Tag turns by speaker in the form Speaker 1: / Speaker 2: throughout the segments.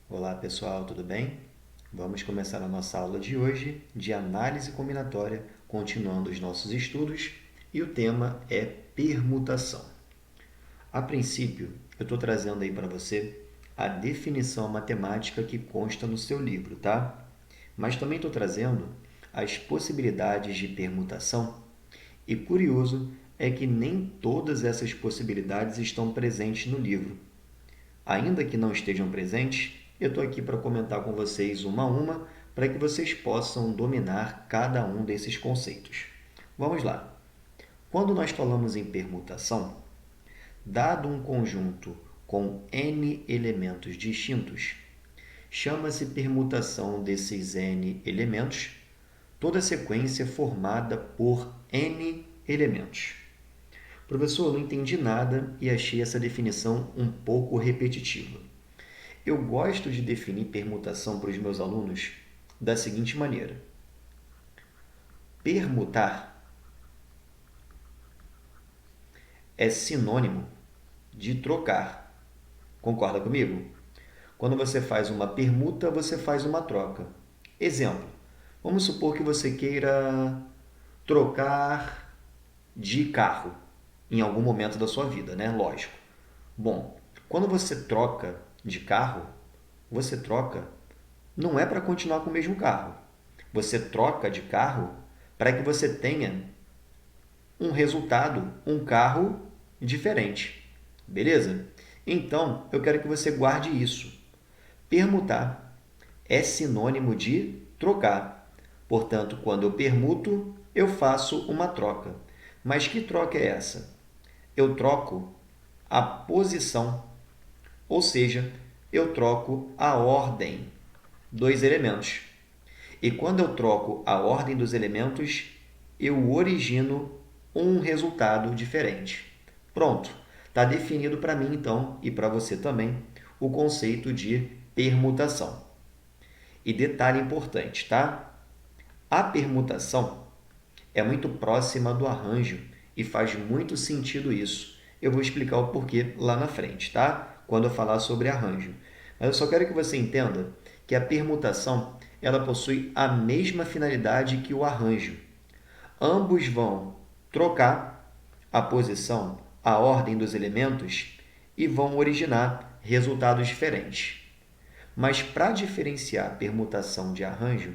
Speaker 1: Olá pessoal, tudo bem? Vamos começar a nossa aula de hoje de análise combinatória, continuando os nossos estudos, e o tema é permutação. A princípio, eu estou trazendo aí para você a definição matemática que consta no seu livro, tá? Mas também estou trazendo as possibilidades de permutação, e curioso é que nem todas essas possibilidades estão presentes no livro. Ainda que não estejam presentes, eu estou aqui para comentar com vocês uma a uma, para que vocês possam dominar cada um desses conceitos. Vamos lá. Quando nós falamos em permutação, dado um conjunto com n elementos distintos, chama-se permutação desses n elementos toda sequência formada por n elementos. Professor, eu não entendi nada e achei essa definição um pouco repetitiva. Eu gosto de definir permutação para os meus alunos da seguinte maneira: permutar é sinônimo de trocar. Concorda comigo? Quando você faz uma permuta, você faz uma troca. Exemplo: vamos supor que você queira trocar de carro em algum momento da sua vida, né? Lógico. Bom, quando você troca de carro, você troca não é para continuar com o mesmo carro. Você troca de carro para que você tenha um resultado, um carro diferente. Beleza? Então, eu quero que você guarde isso. Permutar é sinônimo de trocar. Portanto, quando eu permuto, eu faço uma troca. Mas que troca é essa? Eu troco a posição, ou seja, eu troco a ordem dos elementos. E quando eu troco a ordem dos elementos, eu origino um resultado diferente. Pronto, está definido para mim então e para você também o conceito de permutação. E detalhe importante, tá? A permutação é muito próxima do arranjo e faz muito sentido isso. Eu vou explicar o porquê lá na frente, tá? Quando eu falar sobre arranjo. Mas eu só quero que você entenda que a permutação ela possui a mesma finalidade que o arranjo. Ambos vão trocar a posição, a ordem dos elementos e vão originar resultados diferentes. Mas para diferenciar permutação de arranjo,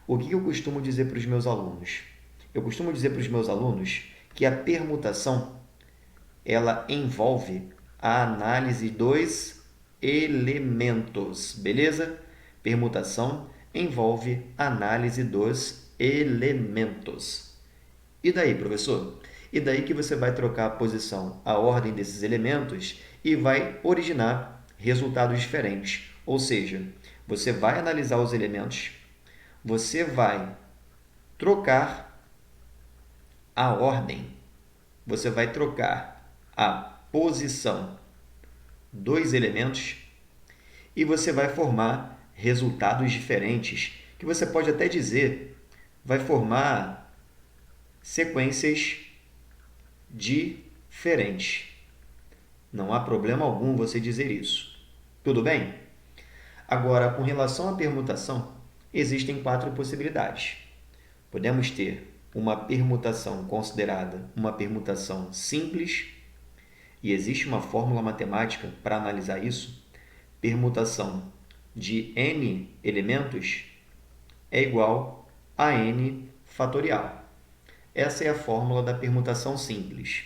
Speaker 1: o que eu costumo dizer para os meus alunos? Eu costumo dizer para os meus alunos que a permutação ela envolve a análise dos elementos, beleza? Permutação envolve análise dos elementos. E daí, professor? E daí que você vai trocar a posição, a ordem desses elementos e vai originar resultados diferentes. Ou seja, você vai analisar os elementos, você vai trocar a ordem, você vai trocar a posição dos elementos e você vai formar resultados diferentes, que você pode até dizer, vai formar sequências diferentes. Não há problema algum você dizer isso. Tudo bem? Agora, com relação à permutação, existem 4 possibilidades. Podemos ter uma permutação considerada uma permutação simples, e existe uma fórmula matemática para analisar isso. Permutação de n elementos é igual a n fatorial. Essa é a fórmula da permutação simples.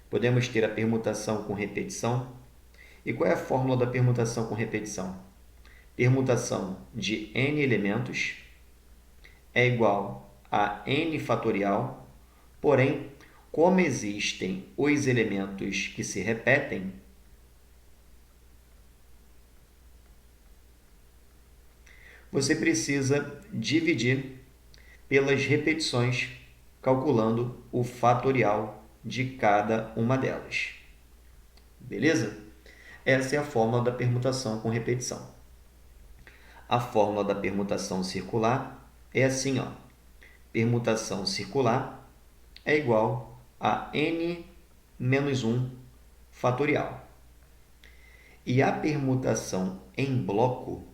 Speaker 1: Podemos ter a permutação com repetição. E qual é a fórmula da permutação com repetição? Permutação de n elementos é igual a n fatorial, porém, como existem os elementos que se repetem, você precisa dividir pelas repetições, calculando o fatorial de cada uma delas. Beleza? Essa é a fórmula da permutação com repetição. A fórmula da permutação circular é assim, ó. Permutação circular é igual a n menos 1 fatorial. E a permutação em bloco,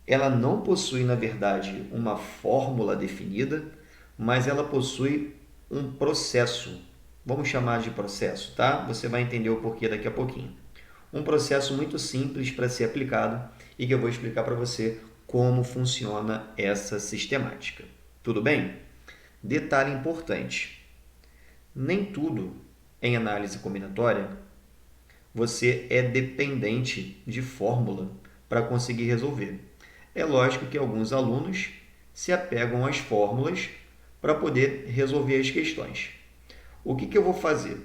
Speaker 1: ela não possui, na verdade, uma fórmula definida, mas ela possui um processo. Vamos chamar de processo, tá? Você vai entender o porquê daqui a pouquinho. Um processo muito simples para ser aplicado e que eu vou explicar para você como funciona essa sistemática. Tudo bem? Detalhe importante: nem tudo em análise combinatória você é dependente de fórmula para conseguir resolver. É lógico que alguns alunos se apegam às fórmulas para poder resolver as questões. O que eu vou fazer?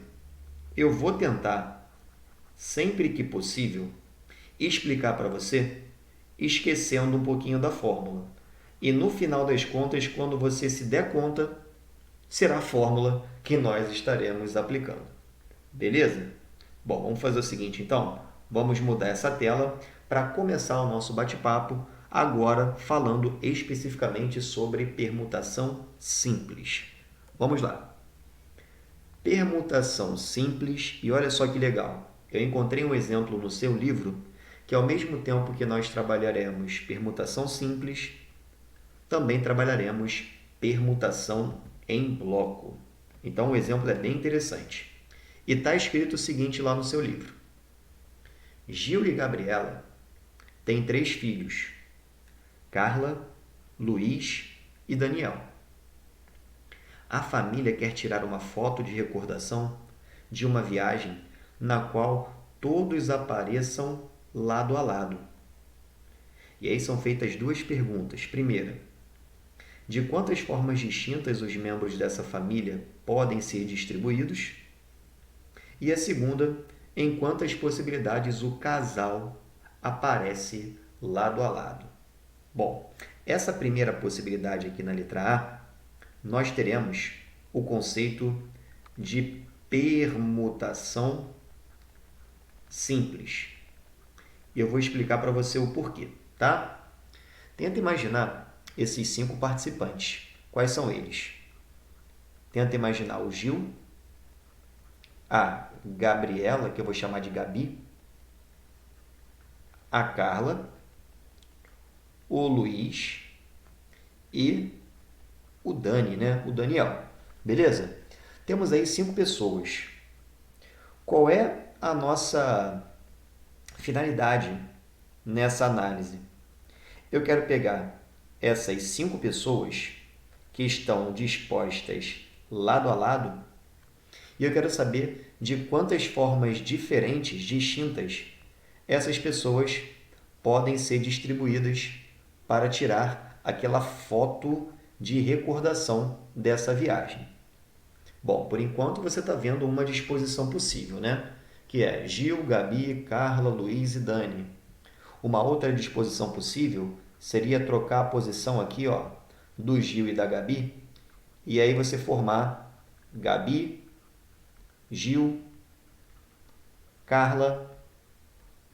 Speaker 1: Eu vou tentar, sempre que possível, explicar para você esquecendo um pouquinho da fórmula. E no final das contas, quando você se der conta, será a fórmula que nós estaremos aplicando. Beleza? Bom, vamos fazer o seguinte então. Vamos mudar essa tela para começar o nosso bate-papo, agora falando especificamente sobre permutação simples. Vamos lá. Permutação simples, e olha só que legal. Eu encontrei um exemplo no seu livro que, ao mesmo tempo que nós trabalharemos permutação simples, também trabalharemos permutação em bloco. Então, o exemplo é bem interessante. E está escrito o seguinte lá no seu livro: Gil e Gabriela têm 3 filhos: Carla, Luiz e Daniel. A família quer tirar uma foto de recordação de uma viagem na qual todos apareçam lado a lado. E aí são feitas 2 perguntas. Primeira, de quantas formas distintas os membros dessa família podem ser distribuídos? E a segunda, em quantas possibilidades o casal aparece lado a lado? Bom, essa primeira possibilidade aqui na letra A, nós teremos o conceito de permutação simples. E eu vou explicar para você o porquê, tá? Tenta imaginar esses 5 participantes. Quais são eles? Tenta imaginar o Gil, a Gabriela, que eu vou chamar de Gabi, a Carla, o Luiz e o Dani, né? O Daniel. Beleza? Temos aí 5 pessoas. Qual é a nossa finalidade nessa análise? Eu quero pegar essas 5 pessoas que estão dispostas lado a lado e eu quero saber de quantas formas diferentes, distintas, essas pessoas podem ser distribuídas para tirar aquela foto de recordação dessa viagem. Bom, por enquanto você está vendo uma disposição possível, né? Que é Gil, Gabi, Carla, Luiz e Dani. Uma outra disposição possível seria trocar a posição aqui, ó, do Gil e da Gabi, e aí você formar Gabi, Gil, Carla,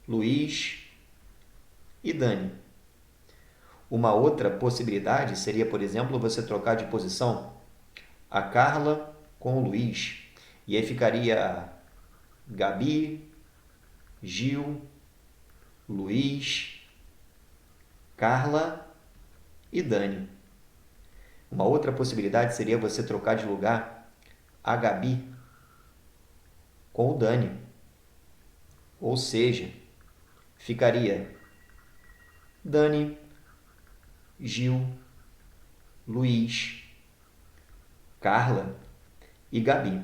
Speaker 1: Luiz e Dani. Uma outra possibilidade seria, por exemplo, você trocar de posição a Carla com o Luiz. E aí ficaria Gabi, Gil, Luiz, Carla e Dani. Uma outra possibilidade seria você trocar de lugar a Gabi com o Dani. Ou seja, ficaria Dani, Gil, Luiz, Carla e Gabi.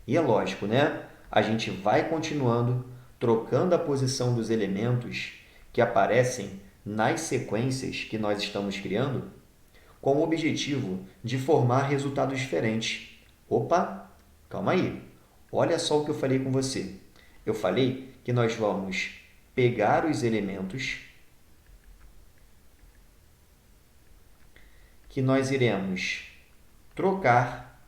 Speaker 1: E é lógico, né? A gente vai continuando trocando a posição dos elementos que aparecem nas sequências que nós estamos criando com o objetivo de formar resultados diferentes. Opa, calma aí. Olha só o que eu falei com você. Eu falei que nós vamos pegar os elementos que nós iremos trocar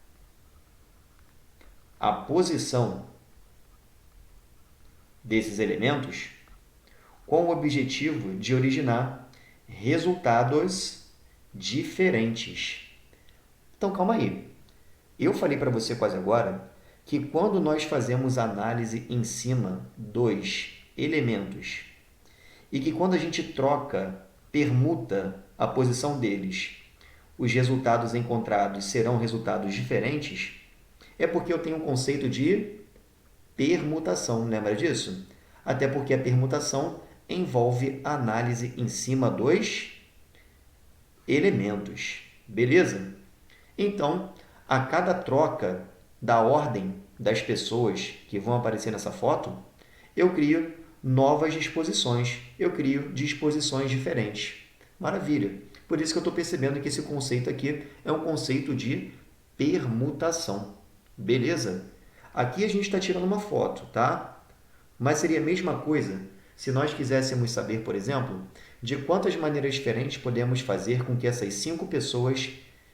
Speaker 1: a posição desses elementos com o objetivo de originar resultados diferentes. Então, calma aí. Eu falei para você quase agora que quando nós fazemos análise em cima dos elementos e que quando a gente troca, permuta a posição deles, os resultados encontrados serão resultados diferentes, é porque eu tenho um conceito de permutação, lembra disso? Até porque a permutação envolve análise em cima dos elementos, beleza? Então, a cada troca da ordem das pessoas que vão aparecer nessa foto, eu crio novas disposições, eu crio disposições diferentes. Maravilha! Por isso que eu estou percebendo que esse conceito aqui é um conceito de permutação, beleza? Aqui a gente está tirando uma foto, tá? Mas seria a mesma coisa se nós quiséssemos saber, por exemplo, de quantas maneiras diferentes podemos fazer com que essas 5 pessoas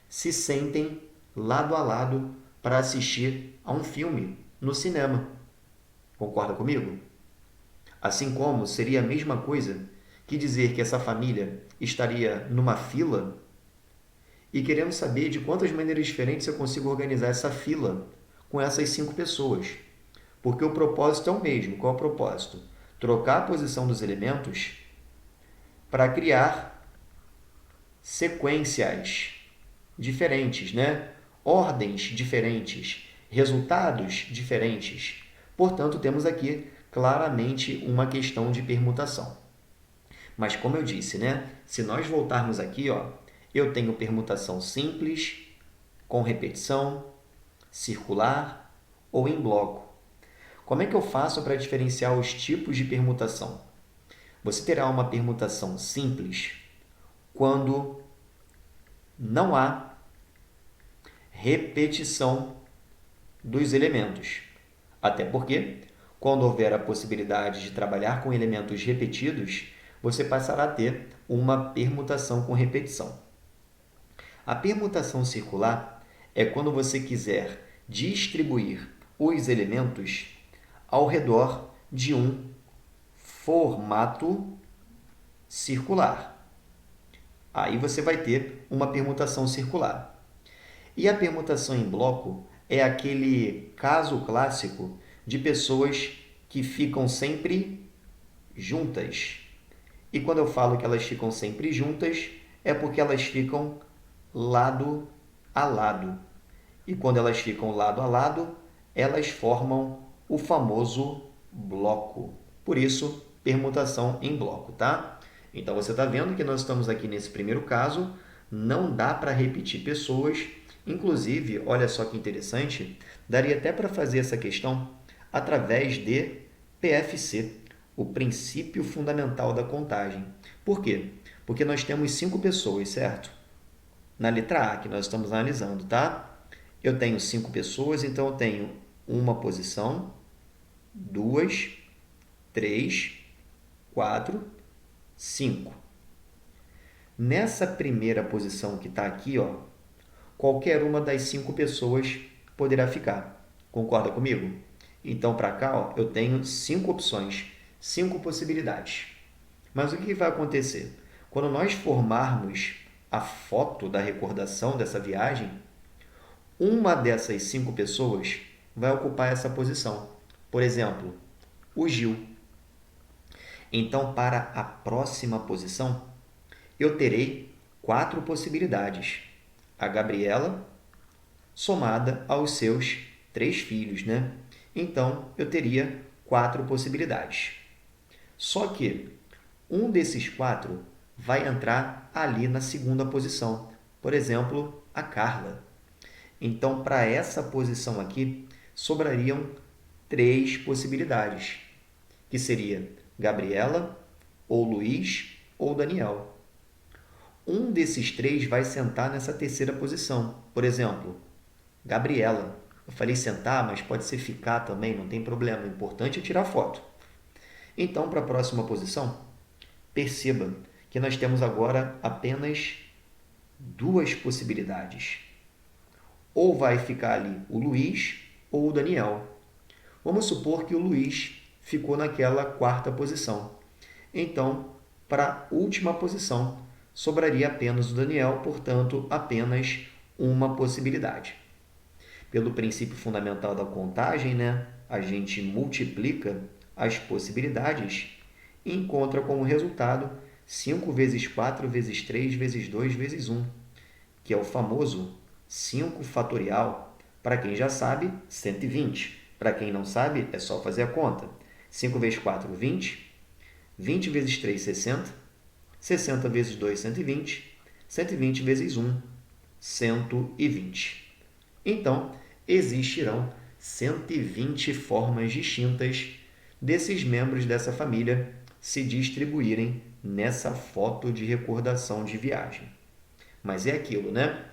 Speaker 1: se sentem lado a lado para assistir a um filme no cinema. Concorda comigo? Assim como seria a mesma coisa que dizer que essa família estaria numa fila e queremos saber de quantas maneiras diferentes eu consigo organizar essa fila com essas 5 pessoas. Porque o propósito é o mesmo. Qual é o propósito? Trocar a posição dos elementos para criar sequências diferentes, né? Ordens diferentes, resultados diferentes. Portanto, temos aqui claramente uma questão de permutação. Mas como eu disse, né? Se nós voltarmos aqui, ó, eu tenho permutação simples, com repetição, circular ou em bloco. Como é que eu faço para diferenciar os tipos de permutação? Você terá uma permutação simples quando não há repetição dos elementos. Até porque, quando houver a possibilidade de trabalhar com elementos repetidos, você passará a ter uma permutação com repetição. A permutação circular é quando você quiser distribuir os elementos ao redor de um formato circular. Aí você vai ter uma permutação circular. E a permutação em bloco é aquele caso clássico de pessoas que ficam sempre juntas. E quando eu falo que elas ficam sempre juntas, é porque elas ficam lado a lado. E quando elas ficam lado a lado, elas formam o famoso bloco. Por isso, permutação em bloco, tá? Então, você está vendo que nós estamos aqui nesse primeiro caso, não dá para repetir pessoas. Inclusive, olha só que interessante, daria até para fazer essa questão através de PFC, o princípio fundamental da contagem. Por quê? Porque nós temos 5 pessoas, certo? Na letra A, que nós estamos analisando, tá? Eu tenho 5 pessoas, então eu tenho uma posição, 2, 3, 4, 5. Nessa primeira posição que está aqui, ó, qualquer uma das 5 pessoas poderá ficar. Concorda comigo? Então, para cá, ó, eu tenho 5 opções, 5 possibilidades. Mas o que vai acontecer? Quando nós formarmos a foto da recordação dessa viagem, uma dessas 5 pessoas vai ocupar essa posição. Por exemplo, o Gil. Então, para a próxima posição, eu terei 4 possibilidades. A Gabriela, somada aos seus 3 filhos, né? Então, eu teria 4 possibilidades. Só que um desses 4 vai entrar ali na segunda posição. Por exemplo, a Carla. Então, para essa posição aqui, sobrariam 3 possibilidades, que seria Gabriela, ou Luiz, ou Daniel. Um desses 3 vai sentar nessa terceira posição. Por exemplo, Gabriela. Eu falei sentar, mas pode ser ficar também, não tem problema. O importante é tirar foto. Então, para a próxima posição, perceba que nós temos agora apenas 2 possibilidades. Ou vai ficar ali o Luiz ou o Daniel. Vamos supor que o Luiz ficou naquela 4ª posição. Então, para a última posição, sobraria apenas o Daniel, portanto, apenas uma possibilidade. Pelo princípio fundamental da contagem, né? A gente multiplica as possibilidades e encontra como resultado 5 vezes 4 vezes 3 vezes 2 vezes 1, que é o famoso 5 fatorial. Para quem já sabe, 120. Para quem não sabe, é só fazer a conta. 5 vezes 4, 20. 20 vezes 3, 60. 60 vezes 2, 120. 120 vezes 1, 120. Então, existirão 120 formas distintas desses membros dessa família se distribuírem nessa foto de recordação de viagem. Mas é aquilo, né?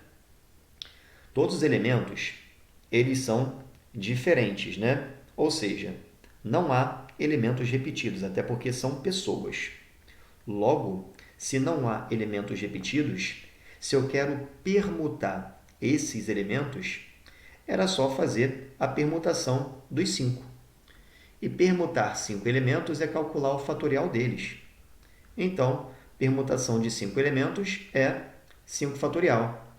Speaker 1: Todos os elementos, eles são diferentes, né? Ou seja, não há elementos repetidos, até porque são pessoas. Logo, se não há elementos repetidos, se eu quero permutar esses elementos, era só fazer a permutação dos 5. E permutar 5 elementos é calcular o fatorial deles. Então, permutação de 5 elementos é 5 fatorial.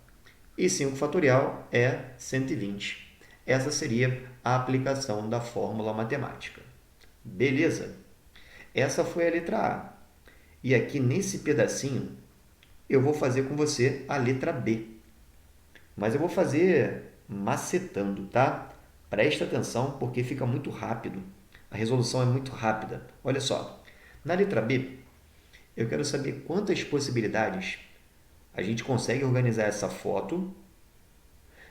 Speaker 1: E 5 fatorial é 120. Essa seria a aplicação da fórmula matemática. Beleza? Essa foi a letra A. E aqui nesse pedacinho, eu vou fazer com você a letra B. Mas eu vou fazer macetando, tá? Presta atenção porque fica muito rápido. A resolução é muito rápida. Olha só, na letra B, eu quero saber quantas possibilidades a gente consegue organizar essa foto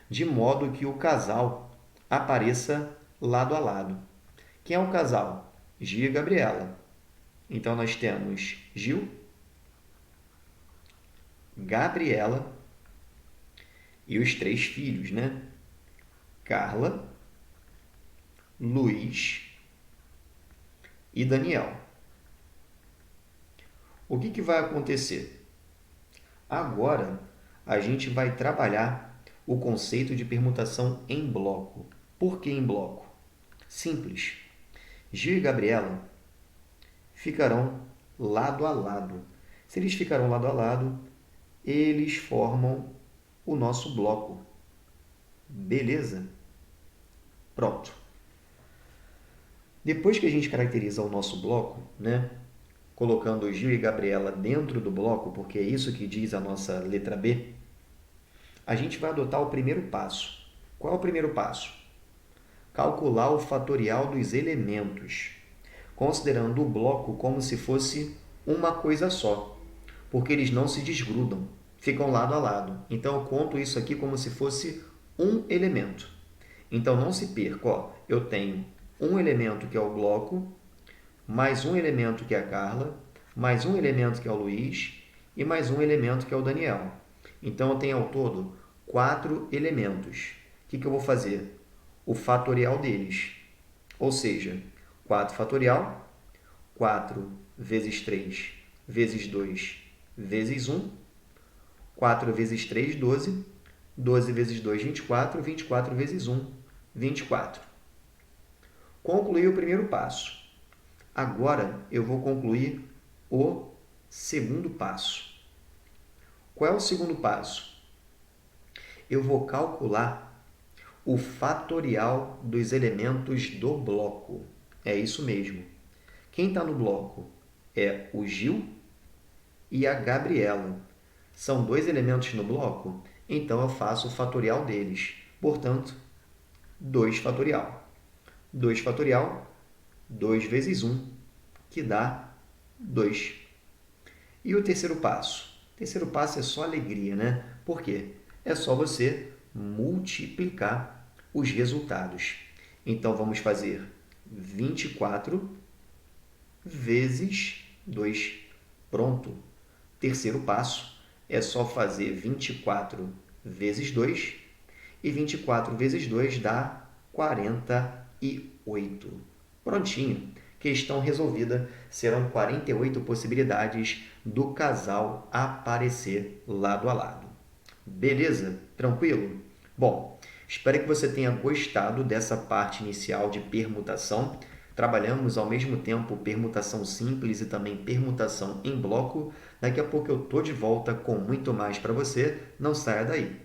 Speaker 1: de modo que o casal apareça lado a lado. Quem é o casal? Gil e Gabriela. Então, nós temos Gil, Gabriela e os 3 filhos, né? Carla, Luiz e Daniel. O que vai acontecer? Agora, a gente vai trabalhar o conceito de permutação em bloco. Por que em bloco? Simples. Gil e Gabriela ficarão lado a lado. Se eles ficarão lado a lado, eles formam o nosso bloco. Beleza? Pronto. Depois que a gente caracteriza o nosso bloco, né, colocando Gil e Gabriela dentro do bloco, porque é isso que diz a nossa letra B, a gente vai adotar o primeiro passo. Qual é o primeiro passo? Calcular o fatorial dos elementos, considerando o bloco como se fosse uma coisa só, porque eles não se desgrudam, ficam lado a lado. Então, eu conto isso aqui como se fosse um elemento. Então, não se perca, ó, eu tenho um elemento que é o bloco, mais um elemento que é a Carla, mais um elemento que é o Luiz e mais um elemento que é o Daniel. Então, eu tenho ao todo 4 elementos. O que eu vou fazer? O fatorial deles. Ou seja, 4 fatorial, 4 vezes 3 vezes 2 vezes 1, 4 vezes 3, 12, 12 vezes 2, 24, 24 vezes 1, 24. Concluí o primeiro passo. Agora, eu vou concluir o segundo passo. Qual é o segundo passo? Eu vou calcular o fatorial dos elementos do bloco. É isso mesmo. Quem está no bloco é o Gil e a Gabriela. São 2 elementos no bloco, então eu faço o fatorial deles. Portanto, 2 fatorial. 2 fatorial, 2 vezes 1, que dá 2. E o terceiro passo? O terceiro passo é só alegria, né? Por quê? É só você multiplicar os resultados. Então, vamos fazer 24 vezes 2. Pronto. Terceiro passo é só fazer 24 vezes 2. E 24 vezes 2 dá 48. Prontinho. Questão resolvida. Serão 48 possibilidades do casal aparecer lado a lado. Beleza? Tranquilo? Bom, espero que você tenha gostado dessa parte inicial de permutação. Trabalhamos ao mesmo tempo permutação simples e também permutação em bloco. Daqui a pouco eu estou de volta com muito mais para você. Não saia daí.